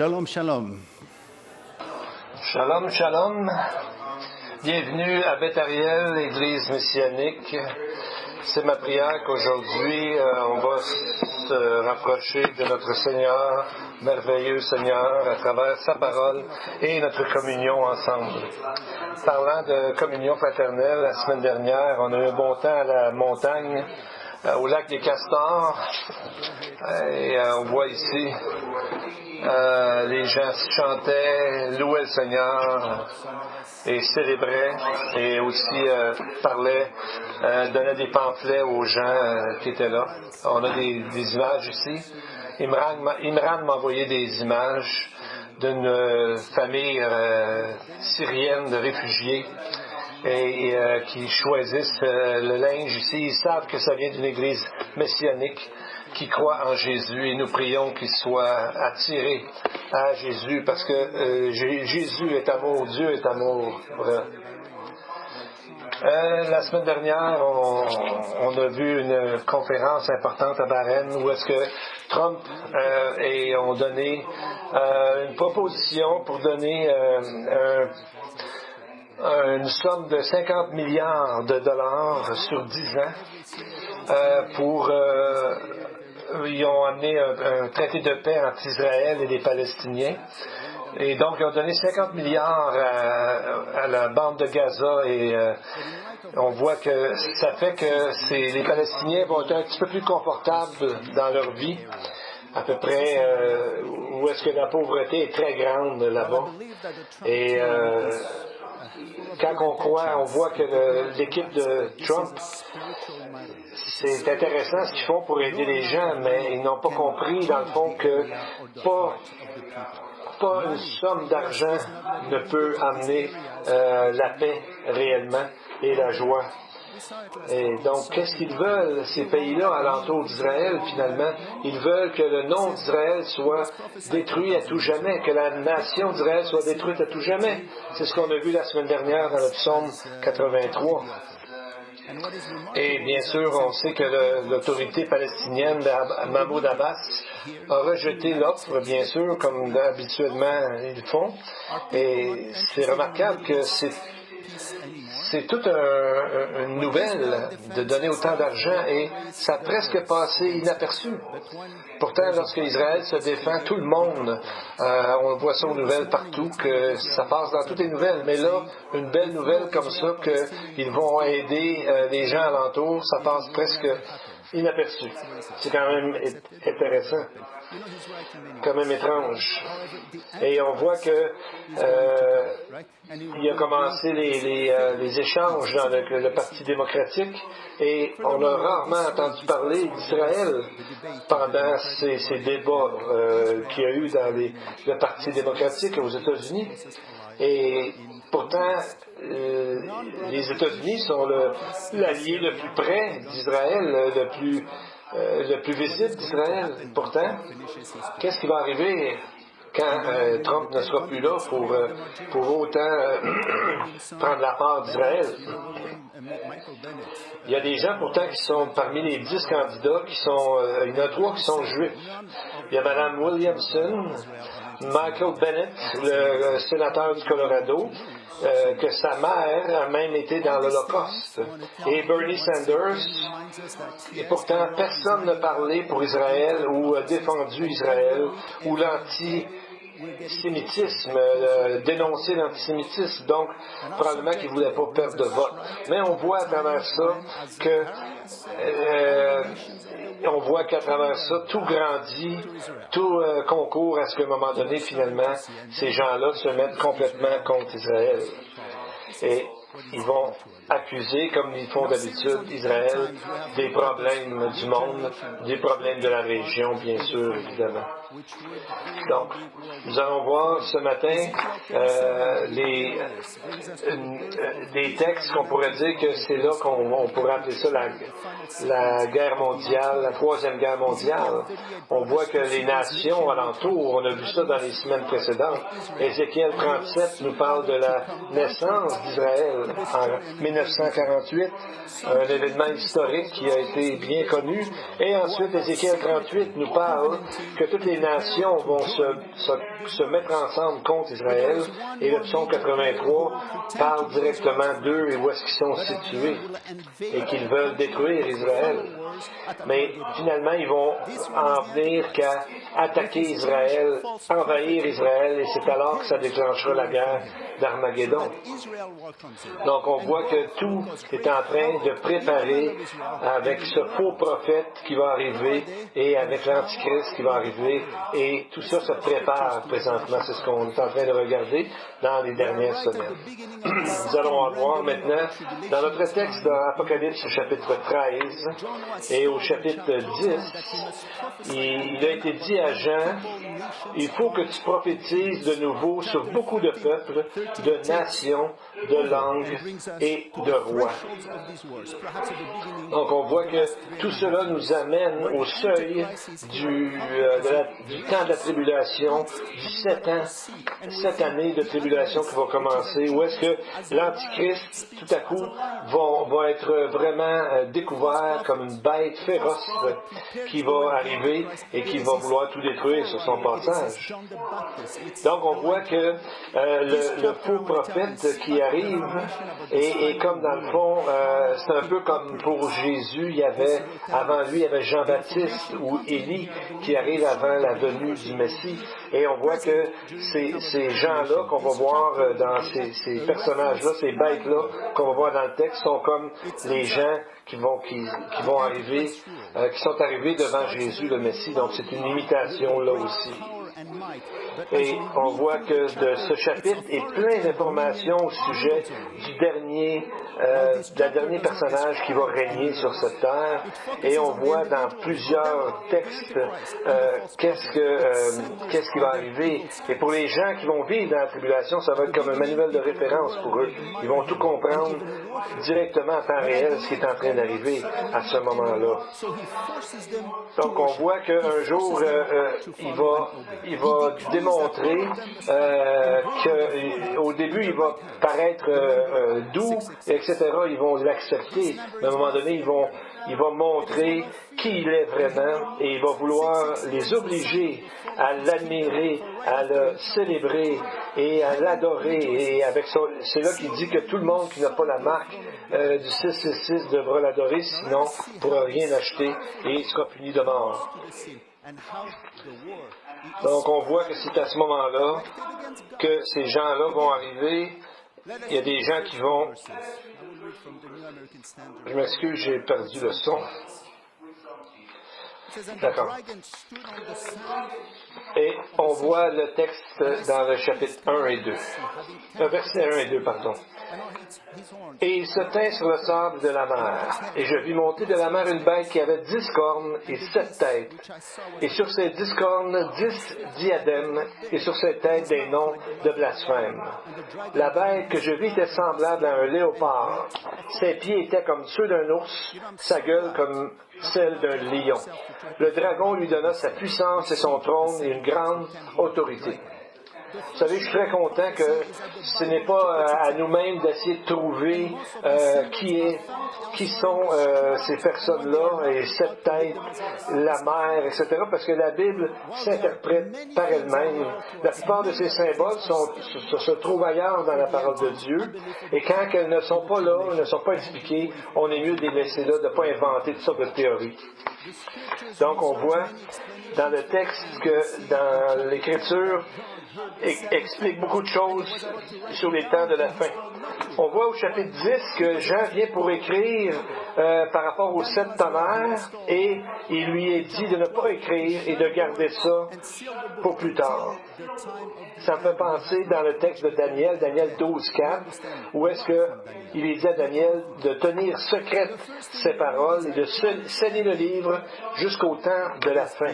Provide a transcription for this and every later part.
Shalom, shalom. Shalom, shalom. Bienvenue à Beth Ariel, l'Église messianique. C'est ma prière qu'aujourd'hui, on va se rapprocher de notre Seigneur, merveilleux Seigneur, à travers sa parole et notre communion ensemble. Parlant de communion fraternelle, la semaine dernière, on a eu un bon temps à la montagne, au lac des Castors. Et on voit ici, les gens chantaient, louaient le Seigneur et célébraient et aussi parlaient, donnaient des pamphlets aux gens qui étaient là. On a des images ici. Imran m'a envoyé des images d'une famille syrienne de réfugiés et qui choisissent le linge ici. Ils savent que ça vient d'une église messianique qui croit en Jésus et nous prions qu'il soit attiré à Jésus parce que Jésus est amour, Dieu est amour. La semaine dernière, on a vu une conférence importante à Bahreïn où est-ce que Trump ont donné une proposition pour donner une somme de 50 milliards de dollars sur 10 ans ils ont amené un traité de paix entre Israël et les Palestiniens. Et donc, ils ont donné 50 milliards à la bande de Gaza et on voit que ça fait que les Palestiniens vont être un petit peu plus confortables dans leur vie, à peu près où est-ce que la pauvreté est très grande là-bas. Et quand on voit que l'équipe de Trump, c'est intéressant ce qu'ils font pour aider les gens, mais ils n'ont pas compris, dans le fond, que pas une somme d'argent ne peut amener la paix réellement et la joie. Et donc, qu'est-ce qu'ils veulent, ces pays-là, alentour d'Israël, finalement? Ils veulent que le nom d'Israël soit détruit à tout jamais, que la nation d'Israël soit détruite à tout jamais. C'est ce qu'on a vu la semaine dernière dans le psaume 83. Et bien sûr, on sait que l'autorité palestinienne de Mahmoud Abbas a rejeté l'offre, bien sûr, comme habituellement ils font. Et c'est remarquable que c'est toute une nouvelle de donner autant d'argent et ça a presque passé inaperçu. Pourtant, lorsque Israël se défend, tout le monde, on voit ça aux nouvelles partout, que ça passe dans toutes les nouvelles. Mais là, une belle nouvelle comme ça, qu'ils vont aider les gens alentours, ça passe presque inaperçu. C'est quand même intéressant, quand même étrange. Et on voit que il a commencé les échanges dans le Parti démocratique et on a rarement entendu parler d'Israël pendant ces débats qu'il y a eu dans le Parti démocratique aux États-Unis. Et pourtant, les États-Unis sont l'allié le plus près d'Israël, le plus visible d'Israël. Pourtant, qu'est-ce qui va arriver quand Trump ne sera plus là pour autant prendre la part d'Israël? Il y a des gens pourtant qui sont parmi les 10 candidats il y en a 3 qui sont juifs. Il y a Mme Williamson, Michael Bennett, le sénateur du Colorado, que sa mère a même été dans l'Holocauste. Et Bernie Sanders, et pourtant personne n'a parlé pour Israël ou a défendu Israël ou l'antisémitisme, dénoncer l'antisémitisme. Donc, probablement qu'ils ne voulaient pas perdre de vote. Mais on voit à travers ça qu'à travers ça, tout grandit, tout concourt à ce qu'à un moment donné, finalement, ces gens-là se mettent complètement contre Israël. Et ils vont accuser, comme ils font d'habitude, Israël des problèmes du monde, des problèmes de la région, bien sûr, évidemment. Donc, nous allons voir ce matin des textes qu'on pourrait dire que c'est là qu'on pourrait appeler ça la guerre mondiale, la troisième guerre mondiale. On voit que les nations alentours, on a vu ça dans les semaines précédentes. Ézéchiel 37 nous parle de la naissance d'Israël en 1948, un événement historique qui a été bien connu. Et ensuite, Ézéchiel 38 nous parle que toutes les nations vont se mettre ensemble contre Israël, et le psaume 83 parle directement d'eux et où est-ce qu'ils sont situés, et qu'ils veulent détruire Israël. Mais finalement, ils vont en venir qu'à attaquer Israël, envahir Israël, et c'est alors que ça déclenchera la guerre d'Armageddon. Donc on voit que tout est en train de préparer avec ce faux prophète qui va arriver et avec l'Antichrist qui va arriver, et tout ça se prépare présentement. C'est ce qu'on est en train de regarder dans les dernières semaines. Nous allons voir maintenant dans notre texte d'Apocalypse chapitre 13 et au chapitre 10, il a été dit à Jean, il faut que tu prophétises de nouveau sur beaucoup de peuples, de nations, de langues et de rois. Donc on voit que tout cela nous amène au seuil du temps de la tribulation, du 7 ans, 7 années de tribulation qui vont commencer, où est-ce que l'Antichrist, tout à coup, va être vraiment découvert comme une bête féroce qui va arriver et qui va vouloir tout détruire sur son passage. Donc on voit que le faux prophète qui arrive, et comme dans le fond, c'est un peu comme pour Jésus, avant lui, il y avait Jean-Baptiste ou Élie qui arrive avant la venue du Messie. Et on voit que ces gens-là qu'on va voir dans ces personnages-là, ces bêtes-là qu'on va voir dans le texte, sont comme les gens qui vont arriver, qui sont arrivés devant Jésus le Messie. Donc c'est une imitation là aussi. Et on voit que ce chapitre est plein d'informations au sujet du dernier personnage qui va régner sur cette terre. Et on voit dans plusieurs textes qu'est-ce qui va arriver. Et pour les gens qui vont vivre dans la tribulation, ça va être comme un manuel de référence pour eux. Ils vont tout comprendre directement en temps réel ce qui est en train d'arriver à ce moment-là. Donc on voit qu'un jour, il va démontrer qu'au début, il va paraître doux, etc. Ils vont l'accepter. Mais à un moment donné, il va montrer qui il est vraiment et il va vouloir les obliger à l'admirer, à le célébrer et à l'adorer. Et avec ça, c'est là qu'il dit que tout le monde qui n'a pas la marque du 666 devra l'adorer, sinon il ne pourra rien acheter et il sera puni de mort. Donc on voit que c'est à ce moment-là que ces gens-là vont arriver. Il y a des gens qui vont... Je m'excuse, j'ai perdu le son. D'accord. Et on voit le texte dans le chapitre 1 et 2. Verset 1 et 2, pardon. Et il se tint sur le sable de la mer. Et je vis monter de la mer une bête qui avait 10 cornes et 7 têtes. Et sur ces 10 cornes, 10 diadèmes, et sur ces têtes des noms de blasphème. La bête que je vis était semblable à un léopard. Ses pieds étaient comme ceux d'un ours, sa gueule comme celle d'un lion. Le dragon lui donna sa puissance et son trône et une grande autorité. Vous savez, je suis très content que ce n'est pas à nous-mêmes d'essayer de trouver qui sont ces personnes-là, et cette tête, la mer, etc., parce que la Bible s'interprète par elle-même. La plupart de ces symboles se trouvent ailleurs dans la parole de Dieu, et quand elles ne sont pas là, elles ne sont pas expliquées, on est mieux de les laisser là, de ne pas inventer toutes sortes de théories. Donc, on voit dans le texte que dans l'Écriture, explique beaucoup de choses sur les temps de la fin. On voit au chapitre 10 que Jean vient pour écrire par rapport aux 7 tonnerres, et il lui est dit de ne pas écrire et de garder ça pour plus tard. Ça me fait penser dans le texte de Daniel 12:4, où est-ce qu'il est dit à Daniel de tenir secrètes ses paroles et de sceller le livre jusqu'au temps de la fin.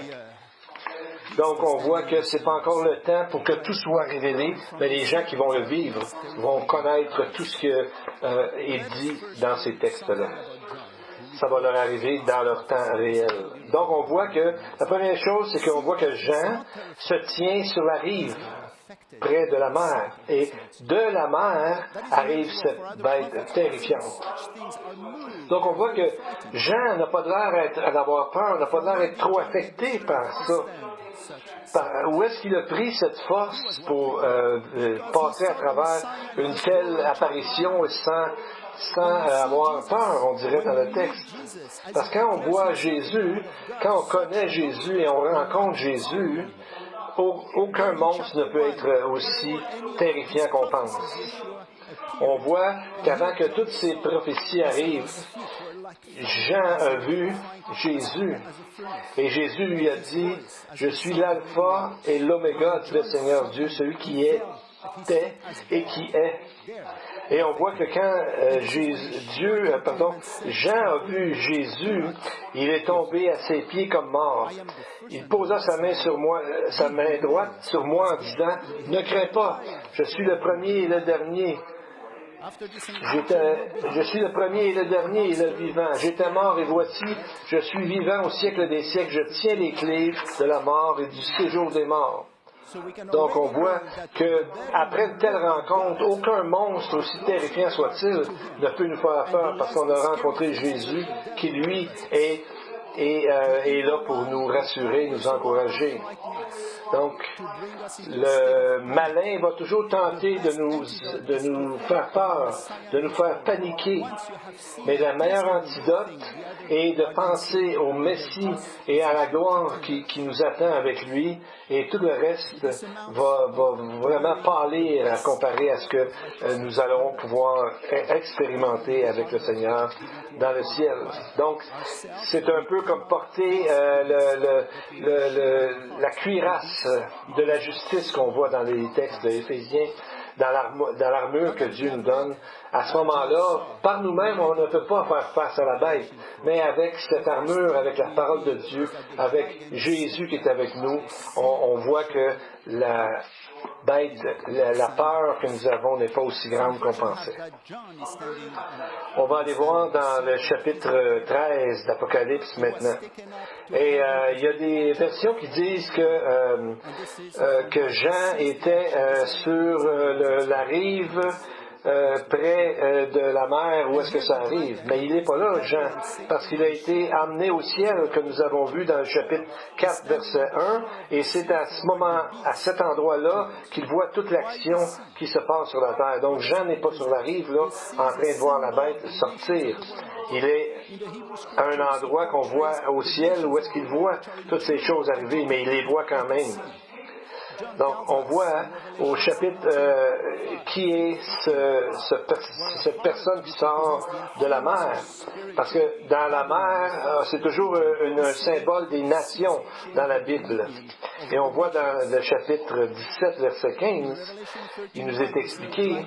Donc, on voit que ce n'est pas encore le temps pour que tout soit révélé, mais les gens qui vont le vivre vont connaître tout ce qui est dit dans ces textes-là. Ça va leur arriver dans leur temps réel. Donc, on voit que la première chose, c'est qu'on voit que Jean se tient sur la rive. près de la mer. Et de la mer arrive cette bête terrifiante. Donc on voit que Jean n'a pas l'air d'avoir peur, n'a pas l'air d'être trop affecté par ça. Où est-ce qu'il a pris cette force pour passer à travers une telle apparition sans avoir peur, on dirait dans le texte? Parce que quand on voit Jésus, quand on connaît Jésus et on rencontre Jésus, aucun monstre ne peut être aussi terrifiant qu'on pense. On voit qu'avant que toutes ces prophéties arrivent, Jean a vu Jésus. Et Jésus lui a dit, « Je suis l'alpha et l'oméga, dit le Seigneur Dieu, celui qui était et qui est. » Et on voit que quand Jean a vu Jésus, il est tombé à ses pieds comme mort. Il posa sa main droite sur moi en disant, « Ne crains pas, je suis le premier et le dernier. Je suis le premier et le dernier et le vivant. J'étais mort et voici, je suis vivant au siècle des siècles. Je tiens les clés de la mort et du séjour des morts. » Donc on voit qu'après une telle rencontre, aucun monstre, aussi terrifiant soit-il, ne peut nous faire peur parce qu'on a rencontré Jésus qui, lui, est là pour nous rassurer, nous encourager. Donc, le malin va toujours tenter de nous faire peur, de nous faire paniquer. Mais le meilleur antidote est de penser au Messie et à la gloire qui nous attend avec lui, et tout le reste va vraiment pâlir à comparer à ce que nous allons pouvoir expérimenter avec le Seigneur dans le ciel. Donc, c'est un peu comme porter la cuirasse de la justice qu'on voit dans les textes de Éphésiens, dans l'armure que Dieu nous donne. À ce moment-là, par nous-mêmes, on ne peut pas faire face à la bête, mais avec cette armure, avec la parole de Dieu, avec Jésus qui est avec nous, on voit que la bête, la peur que nous avons n'est pas aussi grande qu'on pensait. On va aller voir dans le chapitre 13 d'Apocalypse maintenant. Et il y a des versions qui disent que Jean était sur la rive près de la mer où est-ce que ça arrive. Mais il n'est pas là, Jean, parce qu'il a été amené au ciel, que nous avons vu dans le chapitre 4, verset 1, et c'est à cet endroit-là, qu'il voit toute l'action qui se passe sur la terre. Donc Jean n'est pas sur la rive, là, en train de voir la bête sortir. Il est à un endroit qu'on voit au ciel où est-ce qu'il voit toutes ces choses arriver, mais il les voit quand même. Donc, on voit au chapitre qui est cette personne qui sort de la mer. Parce que dans la mer, c'est toujours un symbole des nations dans la Bible. Et on voit dans le chapitre 17, verset 15, il nous est expliqué,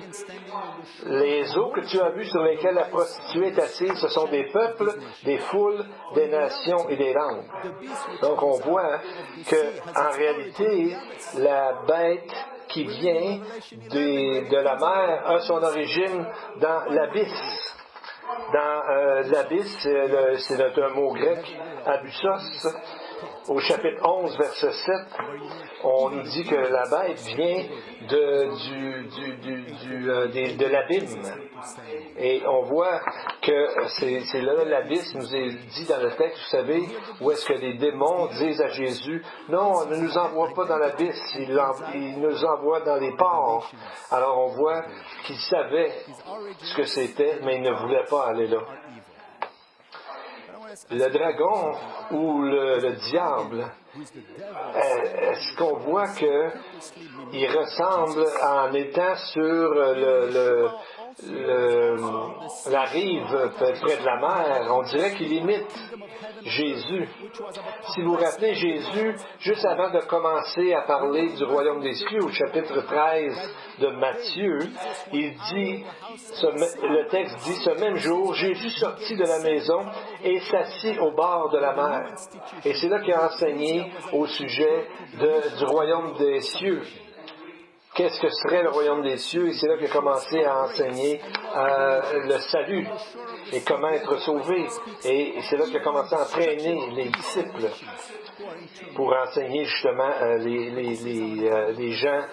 « Les eaux que tu as vues sur lesquelles la prostituée est assise, ce sont des peuples, des foules, des nations et des langues. » Donc, on voit qu'en réalité, la bête qui vient de la mer a son origine dans l'abysse. Dans l'abysse, c'est un mot grec, abyssos. Au chapitre 11, verset 7, on nous dit que la bête vient de l'abîme. Et on voit que c'est là l'abysse nous est dit dans le texte, vous savez, où est-ce que les démons disent à Jésus, non, ne nous envoie pas dans l'abysse, il nous envoie dans les ports. Alors on voit qu'il savait ce que c'était, mais il ne voulait pas aller là. Le dragon ou le diable, est-ce qu'on voit qu'il ressemble en étant sur la rive près de la mer? On dirait qu'il imite Jésus. Si vous vous rappelez Jésus, juste avant de commencer à parler du royaume des cieux, au chapitre 13 de Matthieu, il dit, le texte dit, ce même jour, Jésus sortit de la maison et s'assit au bord de la mer. Et c'est là qu'il a enseigné au sujet du royaume des cieux. qu'est-ce que serait le royaume des cieux, et c'est là qu'il a commencé à enseigner le salut et comment être sauvé. Et c'est là qu'il a commencé à entraîner les disciples pour enseigner justement les gens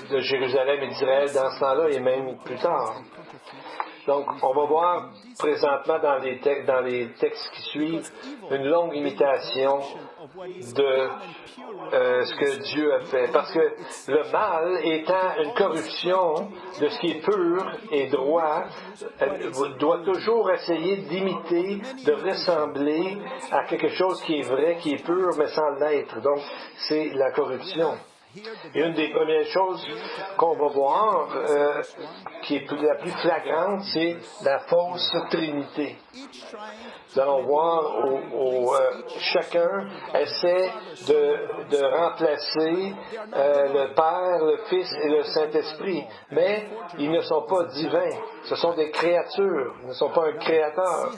de Jérusalem et d'Israël dans ce temps-là et même plus tard. Donc, on va voir présentement dans les textes qui suivent une longue imitation de ce que Dieu a fait. Parce que le mal étant une corruption de ce qui est pur et droit, doit toujours essayer d'imiter, de ressembler à quelque chose qui est vrai, qui est pur, mais sans l'être. Donc, c'est la corruption. Et une des premières choses qu'on va voir, qui est la plus flagrante, c'est la fausse trinité. Nous allons voir où chacun essaie de remplacer le Père, le Fils et le Saint-Esprit. Mais ils ne sont pas divins. Ce sont des créatures. Ils ne sont pas un créateur.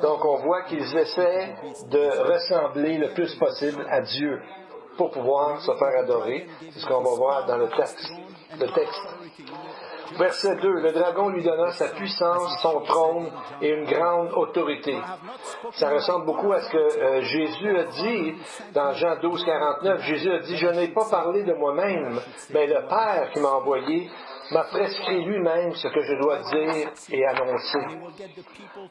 Donc on voit qu'ils essaient de ressembler le plus possible à Dieu pour pouvoir se faire adorer. C'est ce qu'on va voir dans le texte. Verset 2. Le dragon lui donna sa puissance, son trône et une grande autorité. Ça ressemble beaucoup à ce que Jésus a dit dans Jean 12, 49. Jésus a dit, « Je n'ai pas parlé de moi-même, mais le Père qui m'a envoyé m'a prescrit lui-même ce que je dois dire et annoncer. »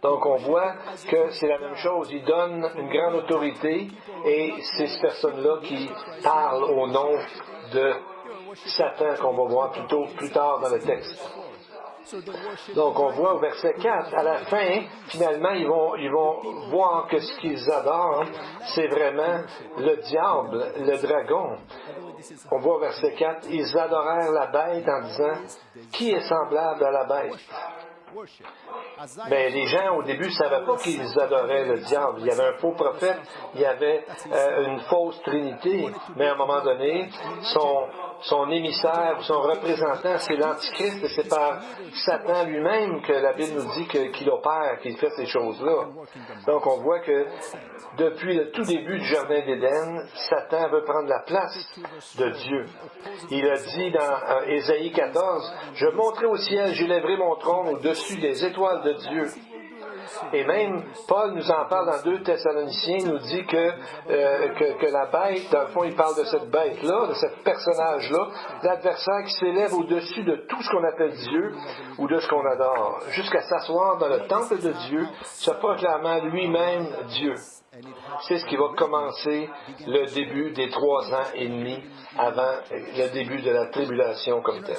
Donc on voit que c'est la même chose. Il donne une grande autorité et c'est ces personnes-là qui parlent au nom de Satan qu'on va voir plus tard dans le texte. Donc on voit au verset 4, à la fin, finalement, ils vont voir que ce qu'ils adorent, c'est vraiment le diable, le dragon. On voit au verset 4, ils adorèrent la bête en disant, qui est semblable à la bête? Mais les gens, au début, ne savaient pas qu'ils adoraient le diable. Il y avait un faux prophète, il y avait une fausse trinité. Mais à un moment donné, son émissaire, son représentant, c'est l'Antichrist, et c'est par Satan lui-même que la Bible nous dit qu'il opère, qu'il fait ces choses-là. Donc on voit que depuis le tout début du Jardin d'Éden, Satan veut prendre la place de Dieu. Il a dit dans Ésaïe 14, « Je monterai au ciel, j'élèverai mon trône au-dessus des étoiles de Dieu. » Et même, Paul nous en parle dans 2 Thessaloniciens, il nous dit que la bête, dans le fond, il parle de cette bête-là, de ce personnage-là, l'adversaire qui s'élève au-dessus de tout ce qu'on appelle Dieu ou de ce qu'on adore, jusqu'à s'asseoir dans le temple de Dieu, se proclamant lui-même Dieu. C'est ce qui va commencer le début des 3 ans et demi avant le début de la tribulation comme telle.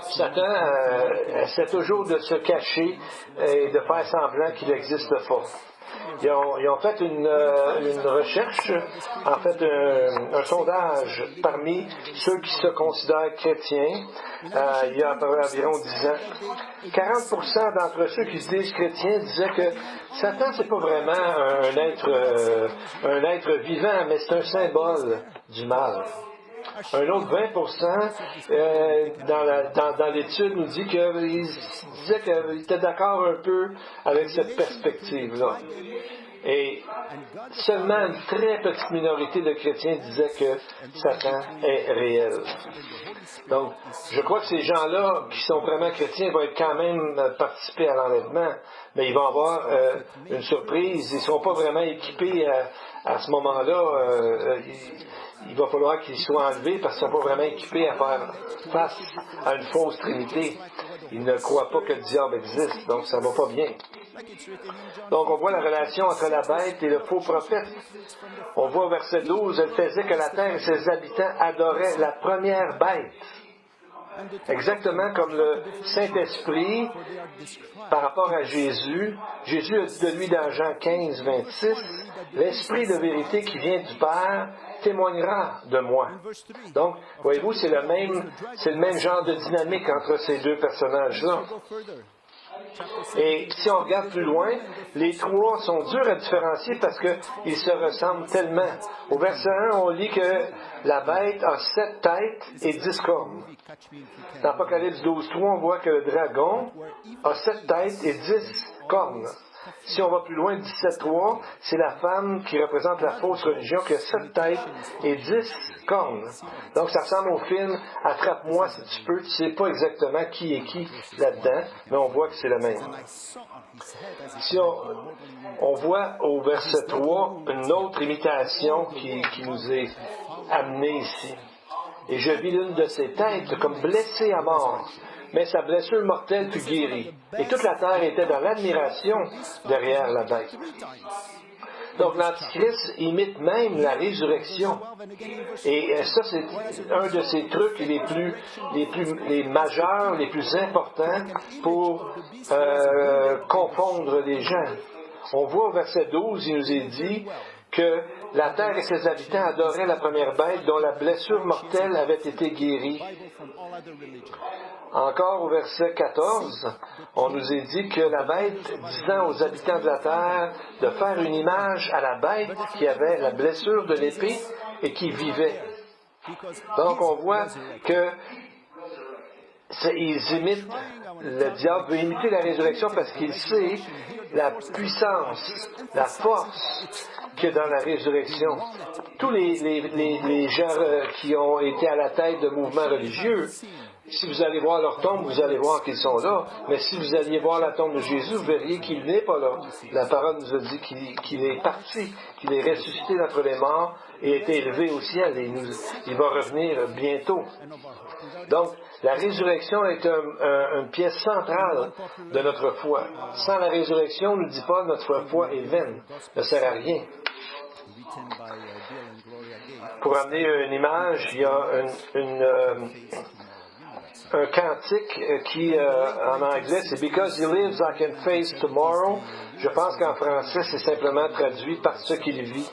Satan essaie toujours de se cacher et de faire semblant qu'il n'existe pas. Ils ont fait une recherche, en fait un sondage parmi ceux qui se considèrent chrétiens il y a environ 10 ans. 40% d'entre ceux qui se disent chrétiens disaient que Satan, c'est pas vraiment un être vivant, mais c'est un symbole du mal. Un autre 20% dans l'étude nous dit qu'ils disaient qu'ils étaient d'accord un peu avec cette perspective-là. Et seulement une très petite minorité de chrétiens disaient que Satan est réel. Donc, je crois que ces gens-là, qui sont vraiment chrétiens, vont être quand même participer à l'enlèvement, mais ils vont avoir une surprise. Ils ne seront pas vraiment équipés à ce moment-là. Il va falloir qu'ils soient enlevés parce qu'ils ne sont pas vraiment équipés à faire face à une fausse trinité. Ils ne croient pas que le diable existe, donc ça ne va pas bien. Donc on voit la relation entre la bête et le faux prophète. On voit au verset 12, elle faisait que la terre et ses habitants adoraient la première bête. Exactement comme le Saint-Esprit, par rapport à Jésus, Jésus a dit de lui dans Jean 15, 26, « L'Esprit de vérité qui vient du Père témoignera de moi. » Donc, voyez-vous, c'est le même genre de dynamique entre ces deux personnages-là. Et si on regarde plus loin, les 3 sont durs à différencier parce qu'ils se ressemblent tellement. Au verset 1, on lit que la bête a 7 têtes et 10 cornes. Dans Apocalypse 12, 3, on voit que le dragon a 7 têtes et 10 cornes. Si on va plus loin, 17.3, c'est la femme qui représente la fausse religion qui a 7 têtes et 10 cornes. Donc ça ressemble au film « Attrape-moi si tu peux ». Tu sais pas exactement qui est qui là-dedans, mais on voit que c'est le même. Si on voit au verset 3 une autre imitation qui nous est amenée ici. Et je vis l'une de ses têtes comme blessée à mort, mais sa blessure mortelle fut guérie. Et toute la terre était dans l'admiration derrière la bête. Donc l'Antichrist imite même la résurrection. Et ça, c'est un de ces trucs les majeurs, les plus importants pour confondre les gens. On voit au verset 12, il nous est dit que la terre et ses habitants adoraient la première bête dont la blessure mortelle avait été guérie. Encore au verset 14, on nous est dit que la bête disant aux habitants de la terre de faire une image à la bête qui avait la blessure de l'épée et qui vivait. Donc on voit que le diable veut imiter la résurrection parce qu'il sait la puissance, la force qu'il y a dans la résurrection. Tous les gens qui ont été à la tête de mouvements religieux, si vous allez voir leur tombe, vous allez voir qu'ils sont là. Mais si vous alliez voir la tombe de Jésus, vous verriez qu'il n'est pas là. La parole nous a dit qu'il est parti, qu'il est ressuscité d'entre les morts et a été élevé au ciel. Et il va revenir bientôt. Donc, la résurrection est une pièce centrale de notre foi. Sans la résurrection, on ne dit pas notre foi est vaine, ne sert à rien. Pour amener une image, il y a un cantique qui, en anglais, c'est « Because he lives, I can face tomorrow ». Je pense qu'en français, c'est simplement traduit par ce qu'il vit.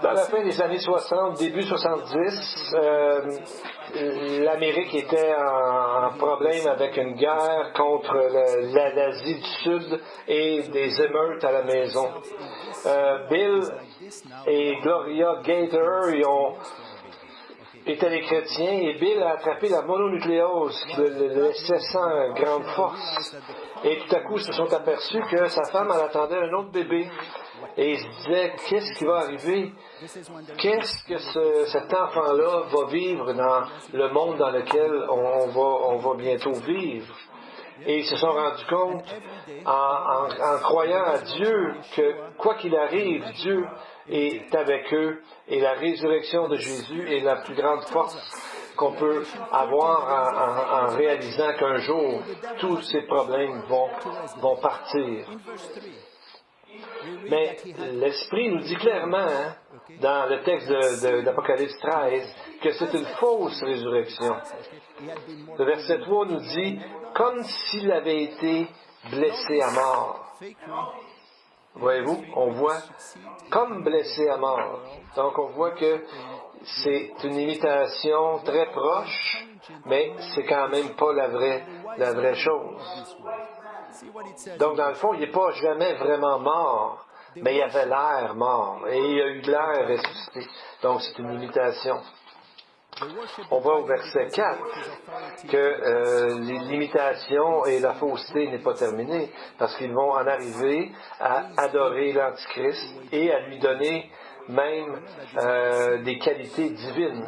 Dans la fin des années 60, début 70, l'Amérique était en problème avec une guerre contre l'Asie du Sud et des émeutes à la maison. Bill et Gloria Gaynor, étaient des chrétiens, et Bill a attrapé la mononucléose qui le laissait sans grande force. Et tout à coup, ils se sont aperçus que sa femme, elle attendait un autre bébé. Et ils se disaient, qu'est-ce qui va arriver? Qu'est-ce que cet enfant-là va vivre dans le monde dans lequel on va bientôt vivre? Et ils se sont rendus compte, en croyant à Dieu, que quoi qu'il arrive, Dieu est avec eux, et la résurrection de Jésus est la plus grande force qu'on peut avoir en réalisant qu'un jour, tous ces problèmes vont partir. Mais l'Esprit nous dit clairement, dans le texte d'Apocalypse 13, que c'est une fausse résurrection. Le verset 3 nous dit, comme s'il avait été blessé à mort. Voyez-vous, on voit comme blessé à mort. Donc on voit que c'est une imitation très proche, mais c'est quand même pas la vraie chose. Donc dans le fond, il n'est pas jamais vraiment mort, mais il avait l'air mort, et il a eu de l'air ressuscité. Donc c'est une imitation. On voit au verset 4 que l'imitation et la fausseté n'est pas terminée, parce qu'ils vont en arriver à adorer l'Antichrist et à lui donner même des qualités divines.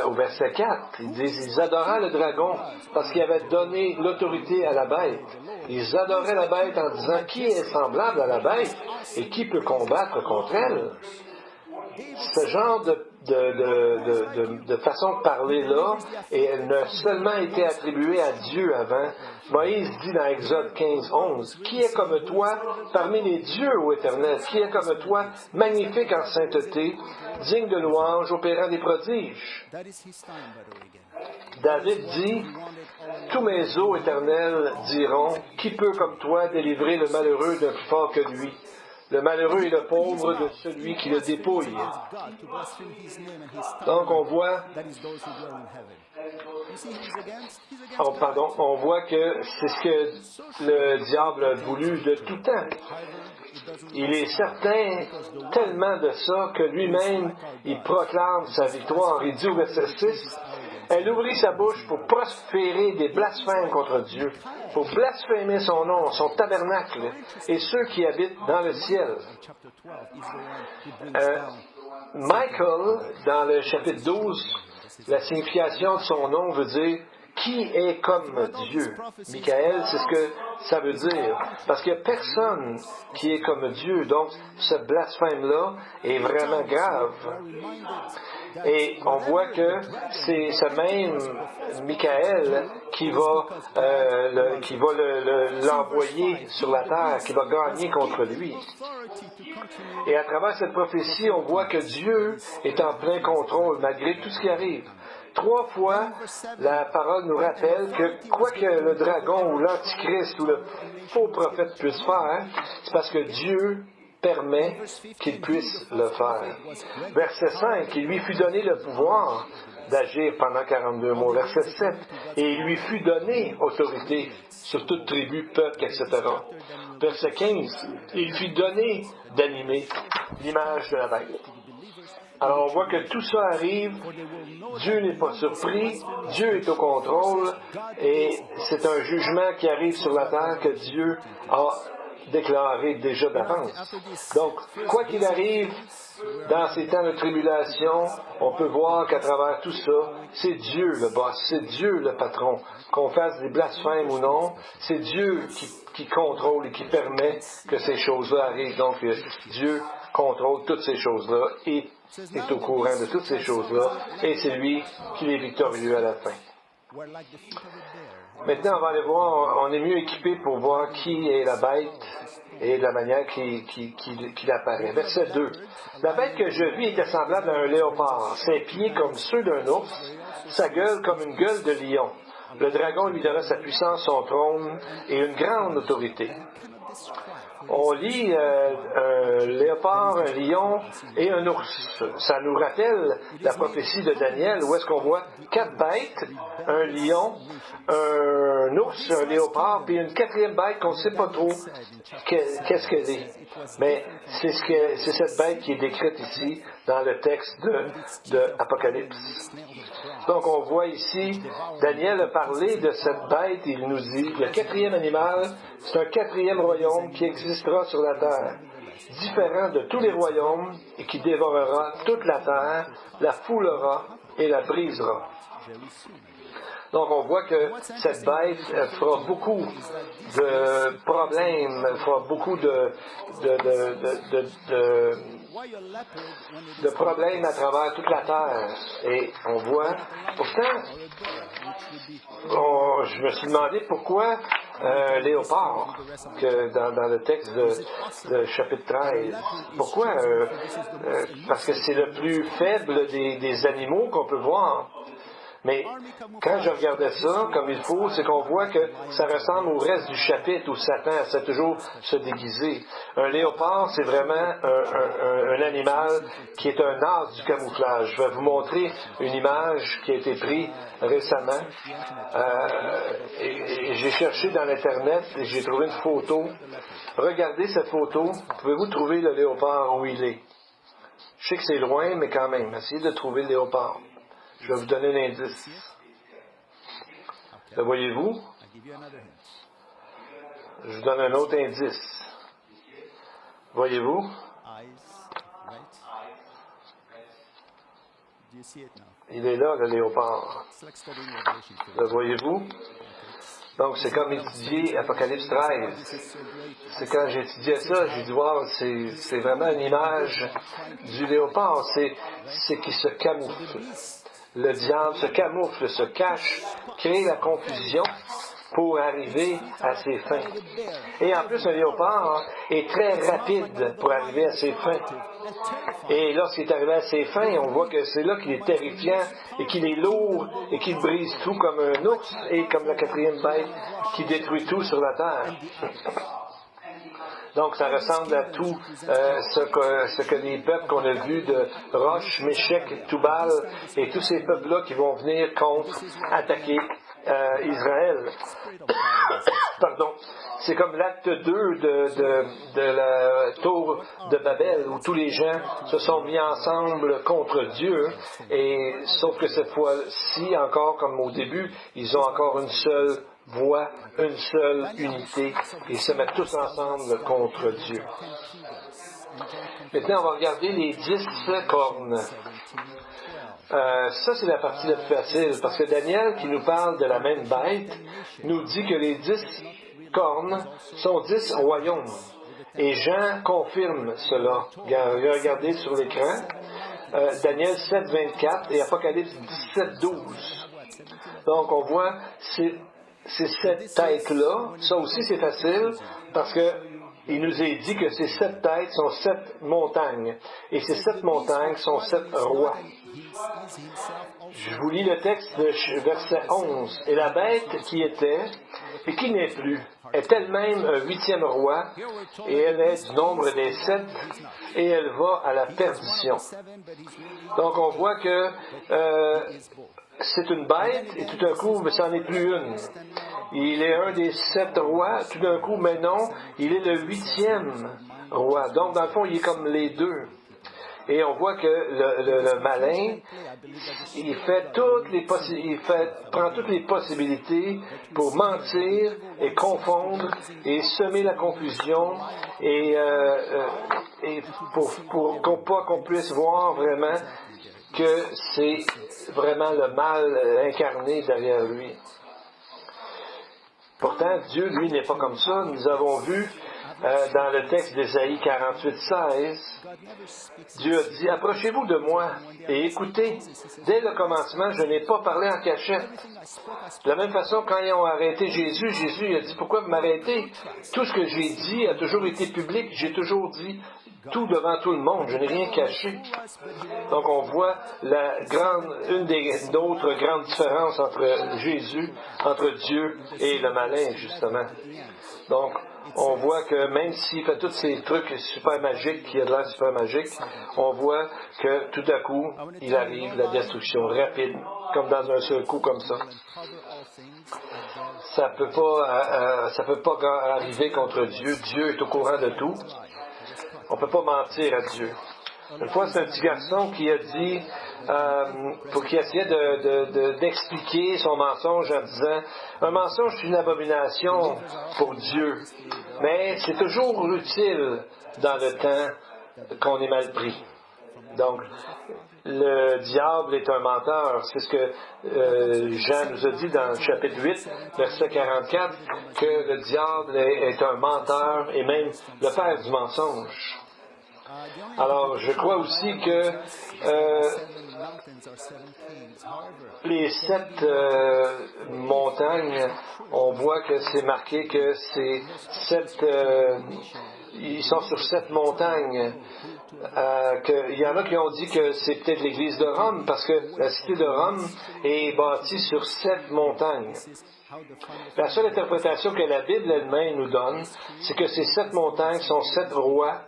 Au verset 4, ils disent, ils adoraient le dragon parce qu'il avait donné l'autorité à la bête. Ils adoraient la bête en disant, qui est semblable à la bête et qui peut combattre contre elle? Ce genre de façon de parler là, et elle n'a seulement été attribuée à Dieu avant. Moïse dit dans Exode 15:11, qui est comme toi parmi les dieux, ô Éternel, qui est comme toi magnifique en sainteté, digne de louange, opérant des prodiges. David dit, tous mes os, Éternel, diront, qui peut comme toi délivrer le malheureux d'un plus fort que lui? Le malheureux et le pauvre de celui qui le dépouille. Donc on voit, on voit que c'est ce que le diable a voulu de tout temps. Il est certain tellement de ça que lui-même, il proclame sa victoire. Il dit au verset 6, Elle ouvrit sa bouche pour prospérer des blasphèmes contre Dieu, pour blasphémer son nom, son tabernacle et ceux qui habitent dans le ciel. Michael, dans le chapitre 12, la signification de son nom veut dire « qui est comme Dieu ». Michael, c'est ce que ça veut dire. Parce qu'il n'y a personne qui est comme Dieu. Donc, ce blasphème-là est vraiment grave. Et on voit que c'est ce même Michael qui va l'envoyer sur la terre, qui va gagner contre lui. Et à travers cette prophétie, on voit que Dieu est en plein contrôle malgré tout ce qui arrive. 3 fois, la parole nous rappelle que quoi que le dragon ou l'antichrist ou le faux prophète puisse faire, c'est parce que Dieu permet qu'il puisse le faire. Verset 5, il lui fut donné le pouvoir d'agir pendant 42 mois. Verset 7, et il lui fut donné autorité sur toute tribu, peuple, etc. Verset 15, il fut donné d'animer l'image de la bête. Alors on voit que tout ça arrive, Dieu n'est pas surpris, Dieu est au contrôle, et c'est un jugement qui arrive sur la terre que Dieu a déclaré déjà d'avance. Donc, quoi qu'il arrive, dans ces temps de tribulation, on peut voir qu'à travers tout ça, c'est Dieu le boss, c'est Dieu le patron. Qu'on fasse des blasphèmes ou non, c'est Dieu qui contrôle et qui permet que ces choses-là arrivent. Donc, Dieu contrôle toutes ces choses-là et est au courant de toutes ces choses-là, et c'est lui qui est victorieux à la fin. Maintenant, on va aller voir, on est mieux équipé pour voir qui est la bête et la manière qu'il apparaît. Verset 2. La bête que je vis était semblable à un léopard, ses pieds comme ceux d'un ours, sa gueule comme une gueule de lion. Le dragon lui donna sa puissance, son trône et une grande autorité. On lit un léopard, un lion et un ours. Ça nous rappelle la prophétie de Daniel où est-ce qu'on voit 4 bêtes, un lion, un ours, un léopard, puis une 4e bête qu'on ne sait pas trop qu'est-ce qu'elle est. Mais c'est cette bête qui est décrite ici dans le texte de Apocalypse. Donc on voit ici, Daniel a parlé de cette bête, il nous dit, le 4e animal, c'est un 4e royaume qui existera sur la terre, différent de tous les royaumes et qui dévorera toute la terre, la foulera et la brisera. Donc on voit que cette bête fera beaucoup de problèmes, fera beaucoup de problèmes à travers toute la terre. Et on voit, pourtant, je me suis demandé pourquoi léopard, que dans le texte de chapitre 13. Pourquoi? Parce que c'est le plus faible des animaux qu'on peut voir. Mais quand je regardais ça comme il faut, c'est qu'on voit que ça ressemble au reste du chapitre où Satan essaie toujours de se déguiser. Un léopard, c'est vraiment un animal qui est un as du camouflage. Je vais vous montrer une image qui a été prise récemment. Et j'ai cherché dans l'Internet et j'ai trouvé une photo. Regardez cette photo. Pouvez-vous trouver le léopard où il est? Je sais que c'est loin, mais quand même, essayez de trouver le léopard. Je vais vous donner un indice. Le voyez-vous? Je vous donne un autre indice. Voyez-vous? Il est là, le léopard. Le voyez-vous? Donc, c'est comme étudier Apocalypse 13. C'est quand j'étudiais ça, j'ai dit, wow, c'est vraiment une image du léopard. C'est qui se camoufle. Le diable se camoufle, se cache, crée la confusion pour arriver à ses fins. Et en plus, un léopard est très rapide pour arriver à ses fins. Et lorsqu'il est arrivé à ses fins, on voit que c'est là qu'il est terrifiant et qu'il est lourd et qu'il brise tout comme un ours et comme la 4e bête qui détruit tout sur la terre. Donc, ça ressemble à tout ce que les peuples qu'on a vus de Roche, Méchec, Toubal et tous ces peuples-là qui vont venir contre, attaquer Israël. Pardon. C'est comme l'acte 2 de la tour de Babel, où tous les gens se sont mis ensemble contre Dieu, et sauf que cette fois-ci, encore comme au début, ils ont encore une seule voix, une seule unité. Ils se mettent tous ensemble contre Dieu. Maintenant, on va regarder les 10 cornes. Ça, c'est la partie la plus facile, parce que Daniel, qui nous parle de la même bête, nous dit que les 10 cornes sont 10 royaumes. Et Jean confirme cela. Regardez sur l'écran. Daniel 7, 24 et Apocalypse 17, 12. Donc, on voit ces 7 têtes-là. Ça aussi, c'est facile, parce que il nous est dit que ces 7 têtes sont 7 montagnes. Et ces 7 montagnes sont 7 rois. Je vous lis le texte de verset 11. « Et la bête qui était, et qui n'est plus, est elle-même un 8e roi, et elle est du nombre des 7, et elle va à la perdition. » Donc on voit que c'est une bête, et tout d'un coup, mais ça n'en est plus une. Il est un des 7 rois, tout d'un coup, mais non, il est le 8e roi. Donc, dans le fond, il est comme les deux. Et on voit que le malin, il prend toutes les possibilités pour mentir et confondre et semer la confusion et pour qu'on puisse voir vraiment que c'est vraiment le mal incarné derrière lui. Pourtant, Dieu, lui, n'est pas comme ça. Nous avons vu dans le texte d'Ésaïe 48, 16, Dieu a dit « Approchez-vous de moi et écoutez. Dès le commencement, je n'ai pas parlé en cachette. » De la même façon, quand ils ont arrêté Jésus, Jésus a dit « Pourquoi vous m'arrêtez? Tout ce que j'ai dit a toujours été public. J'ai toujours dit tout devant tout le monde. Je n'ai rien caché. » Donc, on voit une des autres grandes différences entre Jésus, entre Dieu et le malin, justement. Donc, on voit que même s'il fait tous ces trucs super magiques, qui a de l'air super magique, on voit que tout à coup, il arrive la destruction rapide, comme dans un seul coup comme ça. Ça peut pas arriver contre Dieu. Dieu est au courant de tout. On ne peut pas mentir à Dieu. Une fois, c'est un petit garçon qui a dit, qui essayait d'expliquer son mensonge en disant « Un mensonge, c'est une abomination pour Dieu, mais c'est toujours utile dans le temps qu'on est mal pris. » Donc, le diable est un menteur. C'est ce que Jean nous a dit dans le chapitre 8, verset 44, que le diable est un menteur et même le père du mensonge. Alors, je crois aussi que les 7 montagnes, on voit que c'est marqué que c'est 7... ils sont sur 7 montagnes. Il y en a qui ont dit que c'est peut-être l'église de Rome, parce que la cité de Rome est bâtie sur 7 montagnes. La seule interprétation que la Bible elle-même nous donne, c'est que ces 7 montagnes sont 7 rois.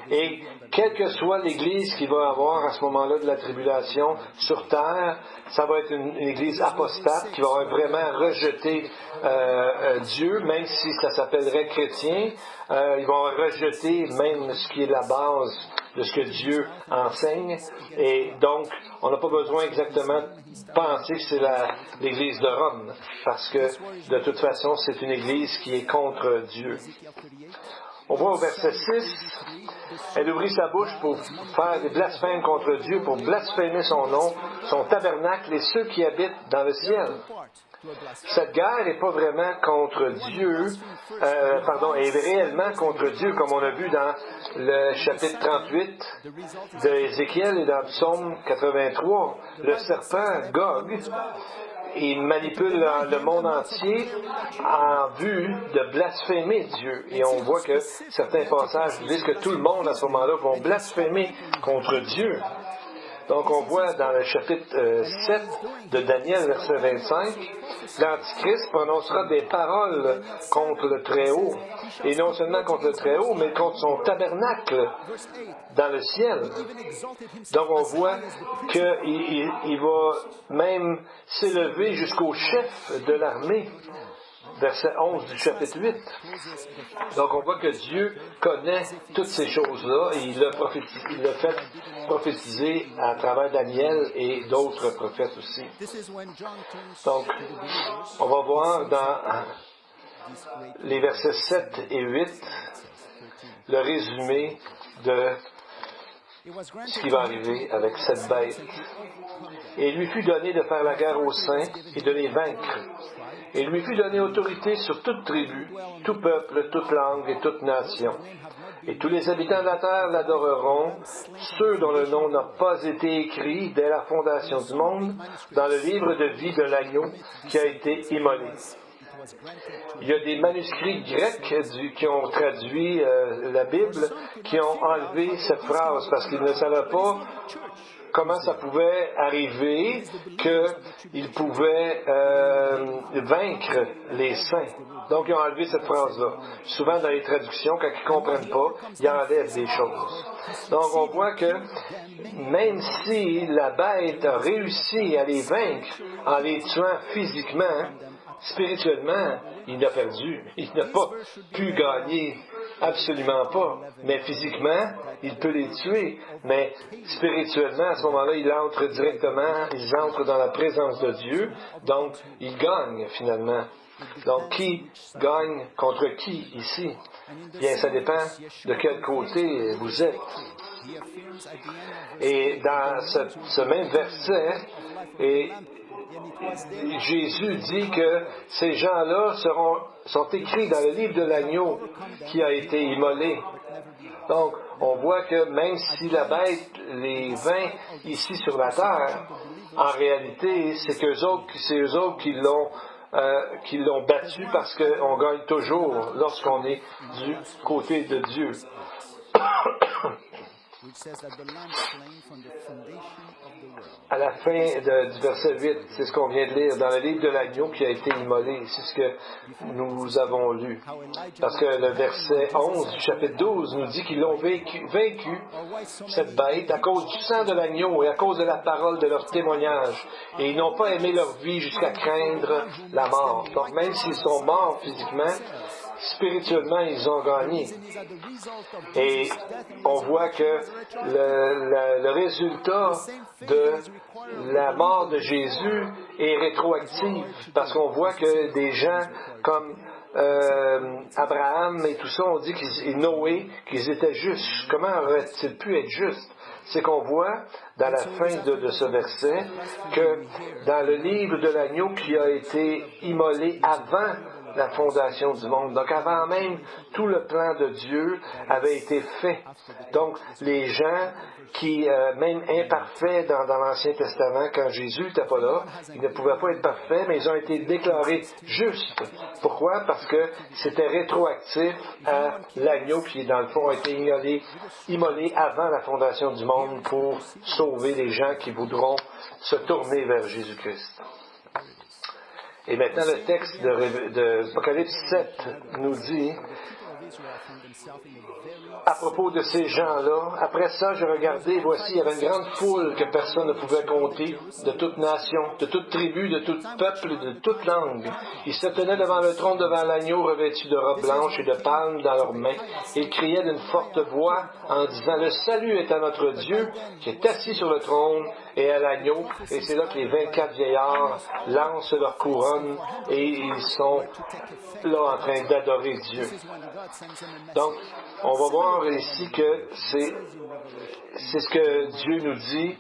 Et quelle que soit l'Église qu'il va avoir à ce moment-là de la tribulation sur terre, ça va être une Église apostate qui va vraiment rejeter Dieu, même si ça s'appellerait chrétien. Ils vont rejeter même ce qui est la base de ce que Dieu enseigne. Et donc, on n'a pas besoin exactement de penser que c'est l'Église de Rome, parce que de toute façon, c'est une Église qui est contre Dieu. On voit au verset 6, elle ouvrit sa bouche pour faire des blasphèmes contre Dieu, pour blasphémer son nom, son tabernacle et ceux qui habitent dans le ciel. Cette guerre n'est pas vraiment contre Dieu, est réellement contre Dieu, comme on a vu dans le chapitre 38 d'Ézéchiel et dans le psaume 83. Le serpent Gog, il manipule le monde entier en vue de blasphémer Dieu. Et on voit que certains passages disent que tout le monde à ce moment-là vont blasphémer contre Dieu. Donc, on voit dans le chapitre 7 de Daniel, verset 25, l'Antichrist prononcera des paroles contre le Très-Haut, et non seulement contre le Très-Haut, mais contre son tabernacle dans le ciel. Donc, on voit qu'il va même s'élever jusqu'au chef de l'armée. Verset 11 du chapitre 8. Donc, on voit que Dieu connaît toutes ces choses-là et il l'a fait prophétiser à travers Daniel et d'autres prophètes aussi. Donc, on va voir dans les versets 7 et 8 le résumé de ce qui va arriver avec cette bête. Et il lui fut donné de faire la guerre aux saints et de les vaincre. Et il lui fut donné autorité sur toute tribu, tout peuple, toute langue et toute nation. Et tous les habitants de la terre l'adoreront, ceux dont le nom n'a pas été écrit dès la fondation du monde, dans le livre de vie de l'agneau qui a été immolé. Il y a des manuscrits grecs qui ont traduit la Bible, qui ont enlevé cette phrase parce qu'ils ne savaient pas comment ça pouvait arriver qu'ils pouvaient vaincre les saints. Donc, ils ont enlevé cette phrase-là. Souvent, dans les traductions, quand ils ne comprennent pas, ils enlèvent des choses. Donc, on voit que même si la bête a réussi à les vaincre en les tuant physiquement, spirituellement, il a perdu. Il n'a pas pu gagner. Absolument pas. Mais physiquement, il peut les tuer. Mais spirituellement, à ce moment-là, ils entrent dans la présence de Dieu. Donc, ils gagnent finalement. Donc, qui gagne contre qui ici? Bien, ça dépend de quel côté vous êtes. Et dans ce même verset, Jésus dit que ces gens-là sont écrits dans le livre de l'agneau qui a été immolé. Donc, on voit que même si la bête les vainc ici sur la terre, en réalité, c'est eux autres qui l'ont battu parce qu'on gagne toujours lorsqu'on est du côté de Dieu. À la fin du verset 8, c'est ce qu'on vient de lire dans le livre de l'agneau qui a été immolé. C'est ce que nous avons lu. Parce que le verset 11 du chapitre 12 nous dit qu'ils l'ont vaincu, cette bête, à cause du sang de l'agneau et à cause de la parole de leur témoignage. Et ils n'ont pas aimé leur vie jusqu'à craindre la mort. Donc même s'ils sont morts physiquement, spirituellement, ils ont gagné. Et on voit que le résultat de la mort de Jésus est rétroactif, parce qu'on voit que des gens comme Abraham et tout ça, on dit et Noé, qu'ils étaient justes. Comment auraient-ils pu être justes? C'est qu'on voit dans la fin de ce verset que dans le livre de l'agneau qui a été immolé avant la fondation du monde. Donc, avant même, tout le plan de Dieu avait été fait. Donc, les gens qui, même imparfaits dans l'Ancien Testament, quand Jésus n'était pas là, ils ne pouvaient pas être parfaits, mais ils ont été déclarés justes. Pourquoi? Parce que c'était rétroactif à l'agneau qui, dans le fond, a été immolé avant la fondation du monde pour sauver les gens qui voudront se tourner vers Jésus-Christ. Et maintenant, le texte de Apocalypse 7 nous dit, à propos de ces gens-là, après ça, je regardais, voici, il y avait une grande foule que personne ne pouvait compter, de toute nation, de toute tribu, de tout peuple, de toute langue. Ils se tenaient devant le trône, devant l'agneau, revêtus de robes blanches et de palmes dans leurs mains. Ils criaient d'une forte voix en disant, le salut est à notre Dieu, qui est assis sur le trône, et à l'agneau. Et c'est là que les 24 vieillards lancent leur couronne et ils sont là en train d'adorer Dieu. Donc, on va voir ici que c'est ce que Dieu nous dit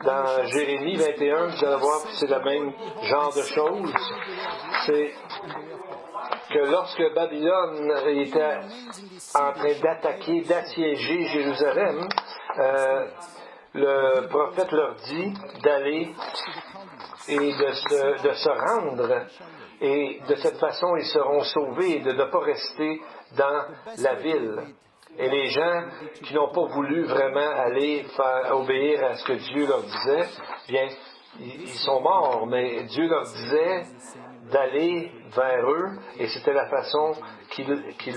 dans Jérémie 21. Vous allez voir que c'est le même genre de choses. C'est que lorsque Babylone était en train d'attaquer, d'assiéger Jérusalem, le prophète leur dit d'aller et de se rendre. Et de cette façon, ils seront sauvés et de ne pas rester dans la ville. Et les gens qui n'ont pas voulu vraiment aller obéir à ce que Dieu leur disait, bien, ils sont morts, mais Dieu leur disait d'aller vers eux, et c'était la façon qu'il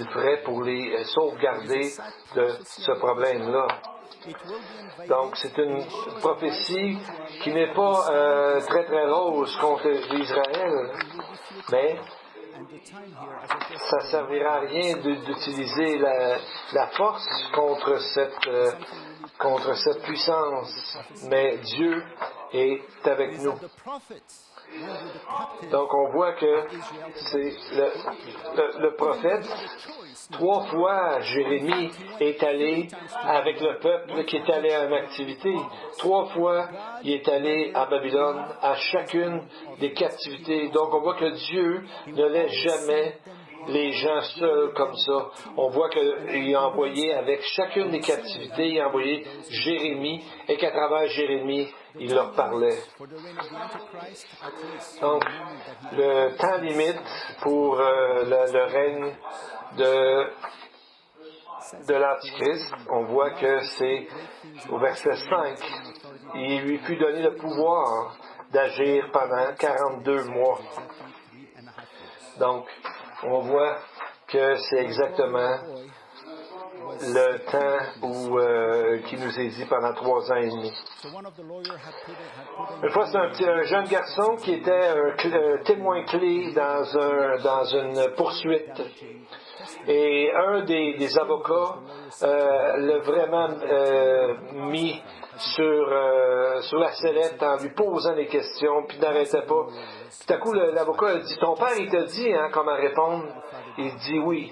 ferait pour les sauvegarder de ce problème-là. Donc, c'est une prophétie qui n'est pas très très rose contre Israël, mais ça ne servira à rien d'utiliser la force contre cette puissance, mais Dieu est avec nous. Donc on voit que c'est le prophète, 3 fois Jérémie est allé avec le peuple qui est allé en activité. 3 fois il est allé à Babylone, à chacune des captivités. Donc on voit que Dieu ne laisse jamais les gens seuls comme ça. On voit qu'il a envoyé avec chacune des captivités, il a envoyé Jérémie, et qu'à travers Jérémie, il leur parlait. Donc, le temps limite pour le règne de l'Antichrist, on voit que c'est au verset 5. Il lui fut donné le pouvoir d'agir pendant 42 mois. Donc, on voit que c'est exactement le temps qui nous est dit pendant 3 ans et demi. Une fois, c'est un jeune garçon qui était un témoin clé dans une poursuite. Et un des avocats l'a vraiment mis sur la sellette en lui posant des questions, puis n'arrêtait pas. Puis tout à coup, l'avocat a dit, « Ton père, il t'a dit comment répondre? » Il dit, « Oui. »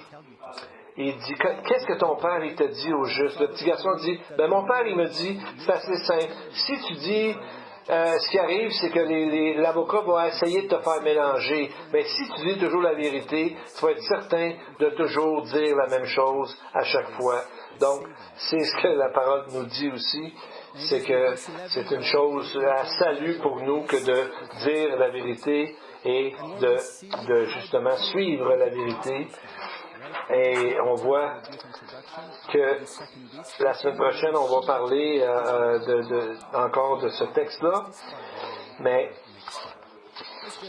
Il dit, « Qu'est-ce que ton père, il t'a dit au juste? » Le petit garçon dit, « Mon père, il me dit, c'est assez simple. Si tu dis, ce qui arrive, c'est que l'avocat va essayer de te faire mélanger. Mais si tu dis toujours la vérité, tu vas être certain de toujours dire la même chose à chaque fois. » Donc, c'est ce que la parole nous dit aussi, c'est que c'est une chose à salut pour nous que de dire la vérité et de justement suivre la vérité. Et on voit que la semaine prochaine, on va parler encore de ce texte-là, mais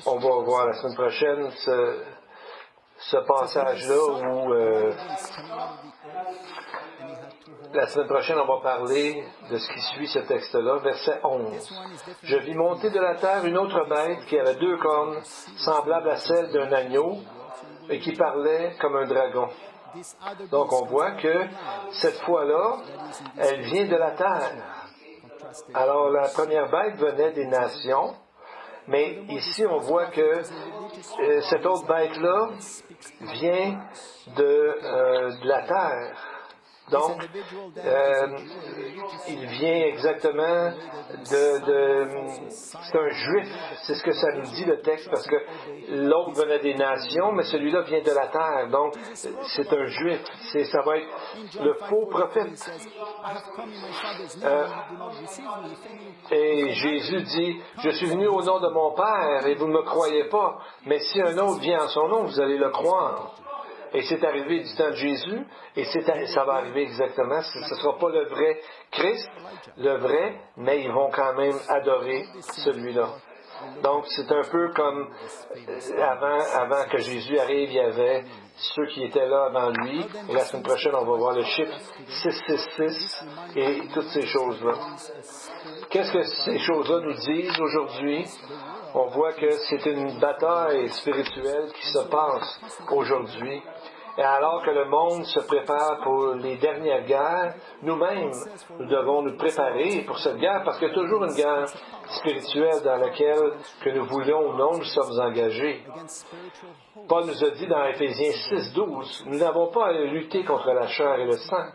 on va voir la semaine prochaine ce passage-là où la semaine prochaine, on va parler de ce qui suit ce texte-là, verset 11. « Je vis monter de la terre une autre bête qui avait 2 cornes, semblable à celle d'un agneau, et qui parlait comme un dragon. » Donc, on voit que cette fois-là, elle vient de la terre. Alors, la première bête venait des nations, mais ici, on voit que cette autre bête-là vient de la terre. Donc, il vient exactement c'est un juif, c'est ce que ça nous dit le texte, parce que l'autre venait des nations, mais celui-là vient de la terre. Donc, c'est un juif. Ça va être le faux prophète. Et Jésus dit, « Je suis venu au nom de mon Père et vous ne me croyez pas, mais si un autre vient en son nom, vous allez le croire. » Et c'est arrivé du temps de Jésus, et ça va arriver exactement. Ce ne sera pas le vrai Christ, le vrai, mais ils vont quand même adorer celui-là. Donc, c'est un peu comme avant que Jésus arrive, il y avait ceux qui étaient là avant lui. Et la semaine prochaine, on va voir le chiffre 666 et toutes ces choses-là. Qu'est-ce que ces choses-là nous disent aujourd'hui? On voit que c'est une bataille spirituelle qui se passe aujourd'hui. Et alors que le monde se prépare pour les dernières guerres, nous-mêmes, nous devons nous préparer pour cette guerre, parce qu'il y a toujours une guerre spirituelle dans laquelle, que nous voulions ou non, nous sommes engagés. Paul nous a dit dans Éphésiens 6:12, nous n'avons pas à lutter contre la chair et le sang,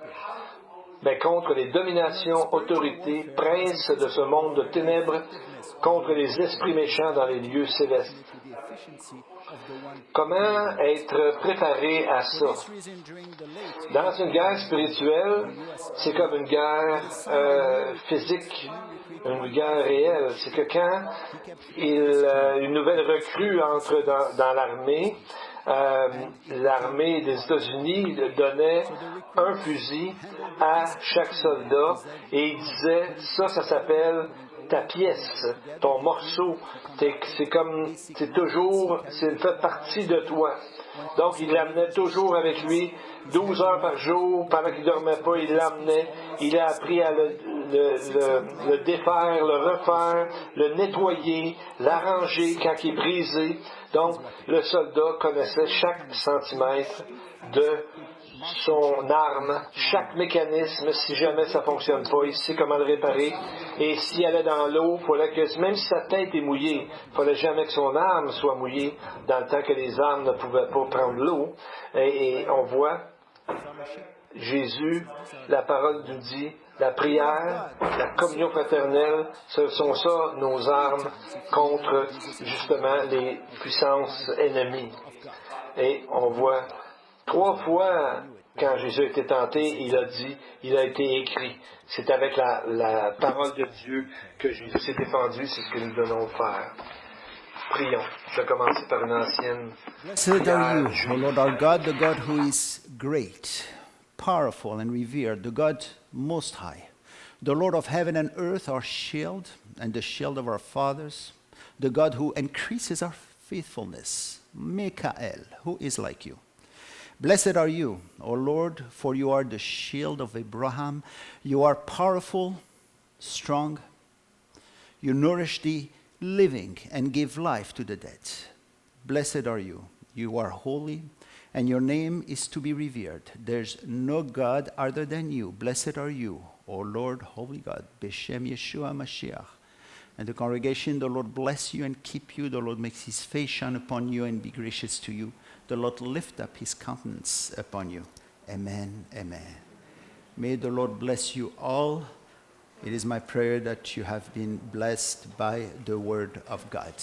mais contre les dominations, autorités, princes de ce monde de ténèbres, contre les esprits méchants dans les lieux célestes. Comment être préparé à ça? Dans une guerre spirituelle, c'est comme une guerre physique, une guerre réelle. C'est que quand une nouvelle recrue entre dans l'armée, l'armée des États-Unis donnait un fusil à chaque soldat et il disait, ça s'appelle ta pièce, ton morceau. C'est toujours, c'est fait partie de toi. Donc, il l'amenait toujours avec lui, 12 heures par jour, pendant qu'il ne dormait pas, il l'amenait. Il a appris à le défaire, le refaire, le nettoyer, l'arranger quand il est brisé. Donc, le soldat connaissait chaque centimètre de son arme, chaque mécanisme, si jamais ça ne fonctionne pas, il sait comment le réparer. Et s'il allait dans l'eau, il fallait que, même si sa tête est mouillée, il ne fallait jamais que son arme soit mouillée, dans le temps que les armes ne pouvaient pas prendre l'eau. Et on voit Jésus, la parole nous dit, la prière, la communion fraternelle, ce sont ça nos armes contre justement les puissances ennemies. Et on voit 3 fois, quand Jésus a été tenté, il a dit, il a été écrit. C'est avec la parole de Dieu que Jésus s'est défendu, c'est ce que nous devons faire. Prions. Je vais commencer par une ancienne Blessed are you, prière. O Lord our God, the God who is great, powerful and revered, the God most high, the Lord of heaven and earth, our shield and the shield of our fathers, the God who increases our faithfulness, Mikael, who is like you. Blessed are you, O Lord, for you are the shield of Abraham. You are powerful, strong. You nourish the living and give life to the dead. Blessed are you. You are holy, and your name is to be revered. There's no God other than you. Blessed are you, O Lord, holy God, Beshem Yeshua Mashiach. And the congregation, the Lord bless you and keep you. The Lord makes his face shine upon you and be gracious to you. The Lord lift up his countenance upon you. Amen, amen. May the Lord bless you all. It is my prayer that you have been blessed by the word of God.